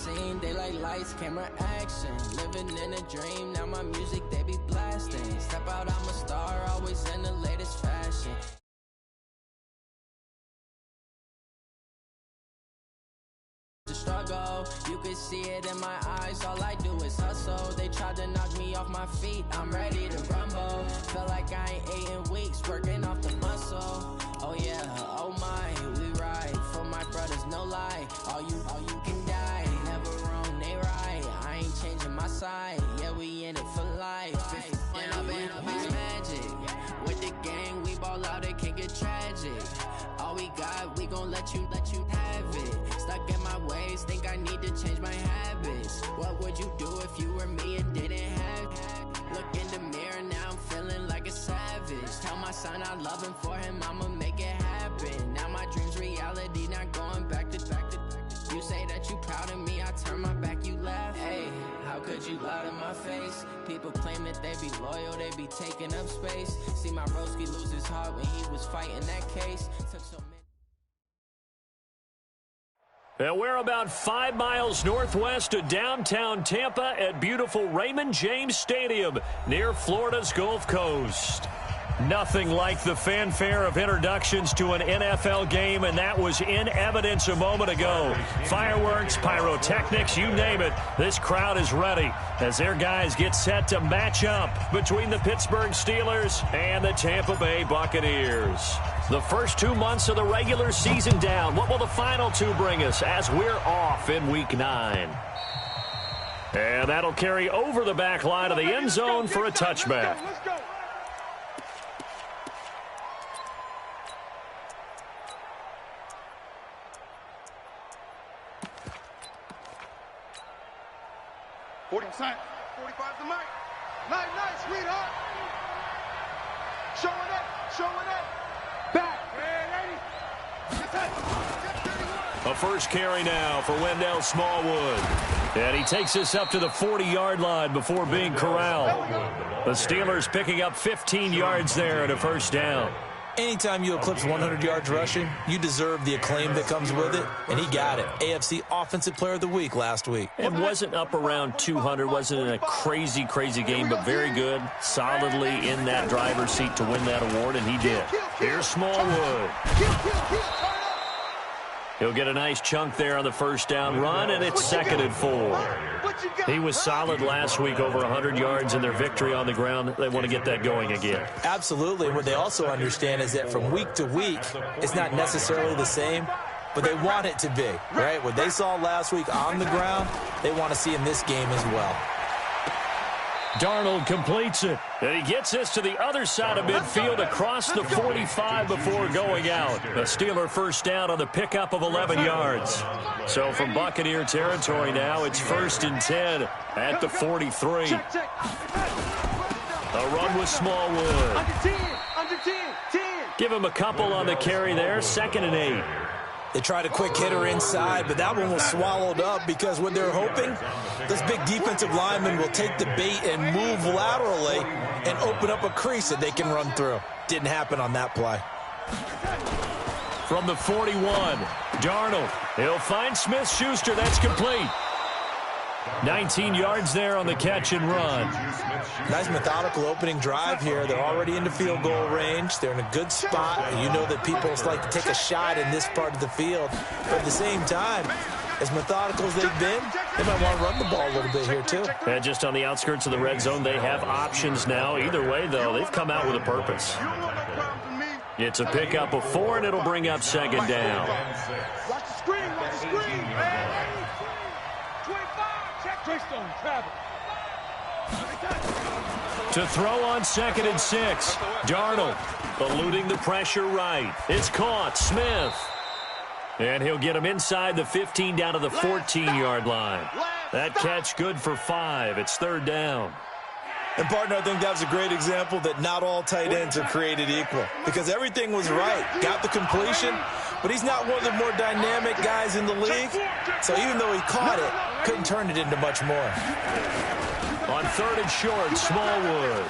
scene. They like lights, camera, action. Living in a dream, now my music they be blasting. Step out, I'm a star, always in the latest fashion. The struggle, you can see it in my eyes. All I do is hustle. They tried to knock me off my feet, I'm ready to rumble. Feel like I ain't ate in weeks, working off the muscle. Oh yeah, oh my, we ride for my brothers, no lie. All you can die, never wrong, they right. I ain't changing my side, yeah, we in it for life. And I've been magic with the gang, we ball out, it can get tragic. All we got, we gon' let you have it. Stuck in my ways, think I need to change my habits. What would you do if you were me and didn't have it? Look in the mirror, now I'm feeling like a savage. Tell my son I love him, for him I'ma make it happen. Now my dream's reality, not going back to. You say that you proud of me, I turn my back, you laugh. Hey, how could you lie to my face? People claim that they be loyal, they be taking up space. See my broski lose his heart when he was fighting that case. Took so many. And we're about 5 miles northwest of downtown Tampa at beautiful Raymond James Stadium near Florida's Gulf Coast. Nothing like the fanfare of introductions to an NFL game, and that was in evidence a moment ago. Fireworks, pyrotechnics, you name it. This crowd is ready as their guys get set to match up between the Pittsburgh Steelers and the Tampa Bay Buccaneers. The first 2 months of the regular season down. What will the final 2 bring us as we're off in Week 9? And that'll carry over the back line of the end zone for a touchback. Let's go. Sign. 45 to Mike. Nice, sweetheart. Showing up. Back. A first carry now for Wendell Smallwood. And he takes this up to the 40-yard line before being corralled. The Steelers picking up 15 yards there and a first down. Anytime you eclipse 100 yards rushing, you deserve the acclaim that comes with it, and he got it. AFC Offensive Player of the Week last week. It wasn't up around 200, wasn't in a crazy game, but very good, solidly in that driver's seat to win that award, and he did. Here's Smallwood. He'll get a nice chunk there on the first down run, and it's 2nd and 4. He was solid last week, over 100 yards in their victory on the ground. They want to get that going again. Absolutely. What they also understand is that from week to week, it's not necessarily the same, but they want it to be, right? What they saw last week on the ground, they want to see in this game as well. Darnold completes it, and he gets this to the other side of midfield across the 45 before going out. A Steeler first down on the pickup of 11 yards. So from Buccaneer territory now, it's 1st and 10 at the 43. A run with Smallwood. Under 10. Give him a couple on the carry there, 2nd and 8. They tried a quick hitter inside, but that one was swallowed up because what they're hoping, this big defensive lineman will take the bait and move laterally and open up a crease that they can run through. Didn't happen on that play. From the 41, Darnold. He'll find Smith-Schuster. That's complete. 19 yards there on the catch and run. Nice methodical opening drive here. They're already into field goal range. They're in a good spot. You know that people like to take a shot in this part of the field. But at the same time, as methodical as they've been, they might want to run the ball a little bit here too. And just on the outskirts of the red zone, they have options now. Either way, though, they've come out with a purpose. It's a pickup of 4, and it'll bring up 2nd down. Watch the screen. To throw on 2nd and 6. Darnold eluding the pressure right. It's caught. Smith. And he'll get him inside the 15 down to the 14-yard line. That catch good for 5. It's 3rd down. And, partner, I think that was a great example that not all tight ends are created equal because everything was right. Got the completion, but he's not one of the more dynamic guys in the league. So even though he caught it, couldn't turn it into much more. On 3rd and short, Smallwood.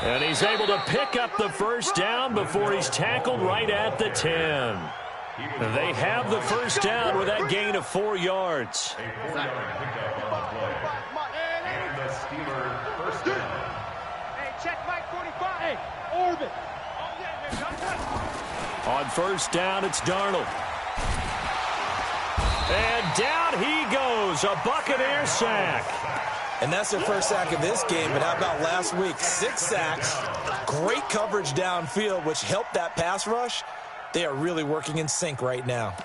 And he's able to pick up the first down before he's tackled right at the 10. They have the first down with that gain of 4 yards. And the Steelers first down. Hey, check Mike 45. Hey, orbit. On first down, it's Darnold. And down he goes, a Buccaneer sack. And that's their first sack of this game, but how about last week? 6 sacks, great coverage downfield, which helped that pass rush. They are really working in sync right now.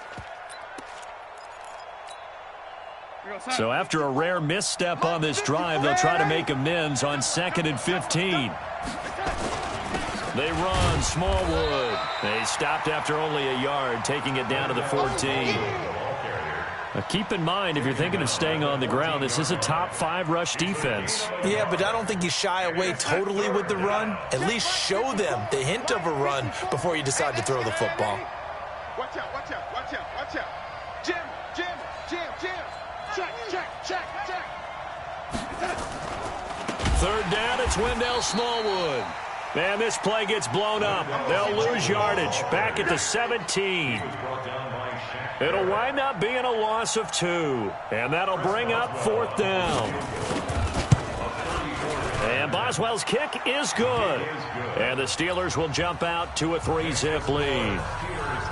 So after a rare misstep on this drive, they'll try to make amends on 2nd and 15. They run, Smallwood. They stopped after only a yard, taking it down to the 14. Now keep in mind, if you're thinking of staying on the ground, this is a top 5 rush defense. Yeah, but I don't think you shy away totally with the run. At least show them the hint of a run before you decide to throw the football. Watch out, watch out, watch out, watch out. Jim. Check. Third down, it's Wendell Smallwood. Man, this play gets blown up. They'll lose yardage. Back at the 17. It'll wind up being a loss of 2. And that'll bring up 4th down. And Boswell's kick is good. And the Steelers will jump out to a 3-zip lead.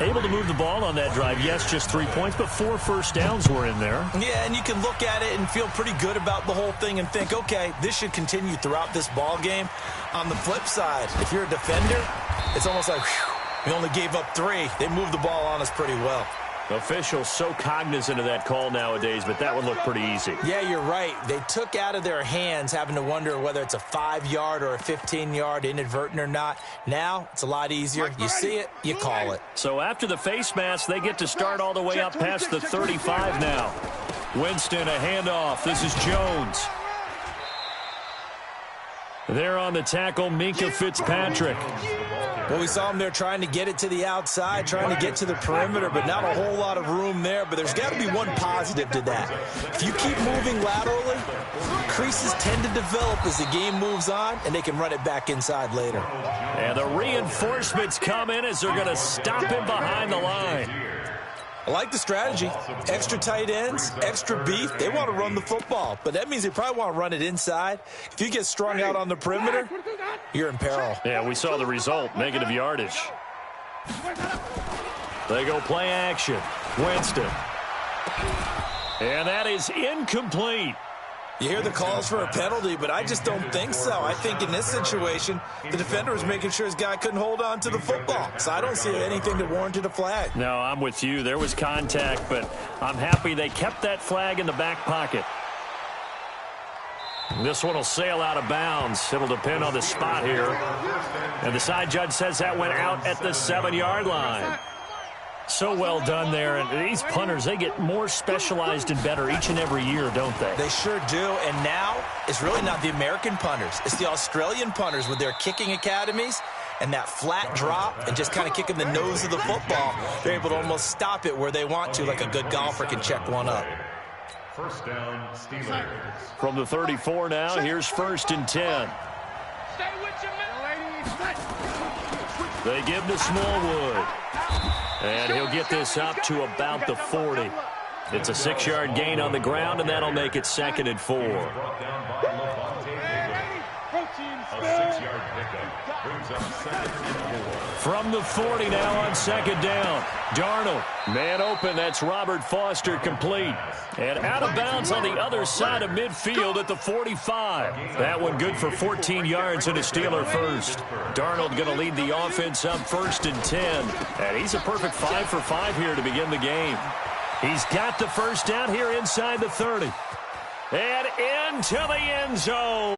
Able to move the ball on that drive. Yes, just 3 points, but 4 first downs were in there. Yeah, and you can look at it and feel pretty good about the whole thing and think, okay, this should continue throughout this ball game. On the flip side, if you're a defender, it's almost like, whew, we only gave up 3. They moved the ball on us pretty well. Officials so cognizant of that call nowadays, but that one looked pretty easy. Yeah, you're right. They took out of their hands having to wonder whether it's a 5-yard or a 15-yard, inadvertent or not. Now, it's a lot easier. You see it, you call it. So after the face mask, they get to start all the way up past the 35 now. Winston, a handoff. This is Jones. There on the tackle, Minkah Fitzpatrick. Well, we saw him there trying to get it to the outside, trying to get to the perimeter, but not a whole lot of room there. But there's got to be one positive to that. If you keep moving laterally, creases tend to develop as the game moves on, and they can run it back inside later. And the reinforcements come in as they're going to stop him behind the line. I like the strategy. Extra tight ends, extra beef. They want to run the football, but that means they probably want to run it inside. If you get strung out on the perimeter, you're in peril. Yeah, we saw the result, negative yardage. They go play action. Winston. And that is incomplete. You hear the calls for a penalty, but I just don't think so. I think in this situation, the defender was making sure his guy couldn't hold on to the football. So I don't see anything that warranted a flag. No, I'm with you. There was contact, but I'm happy they kept that flag in the back pocket. This one will sail out of bounds. It'll depend on the spot here. And the side judge says that went out at the 7-yard line. So well done there. And these punters, they get more specialized and better each and every year, don't they? They sure do. And now it's really not the American punters. It's the Australian punters with their kicking academies and that flat drop and just kind of kicking the nose of the football. They're able to almost stop it where they want to, like a good golfer can check one up. First down, Steelers. From the 34 now, here's 1st and 10. Stay with your man, ladies. They give to Smallwood. And he'll get this up to about the 40. It's a 6-yard gain on the ground, and that'll make it 2nd and 4. From the 40 now on 2nd down. Darnold, man open, that's Robert Foster, complete. And out of bounds on the other side of midfield at the 45. That one good for 14 yards and a Steeler first. Darnold going to lead the offense up 1st and 10. And he's a perfect 5 for 5 here to begin the game. He's got the first down here inside the 30. And into the end zone.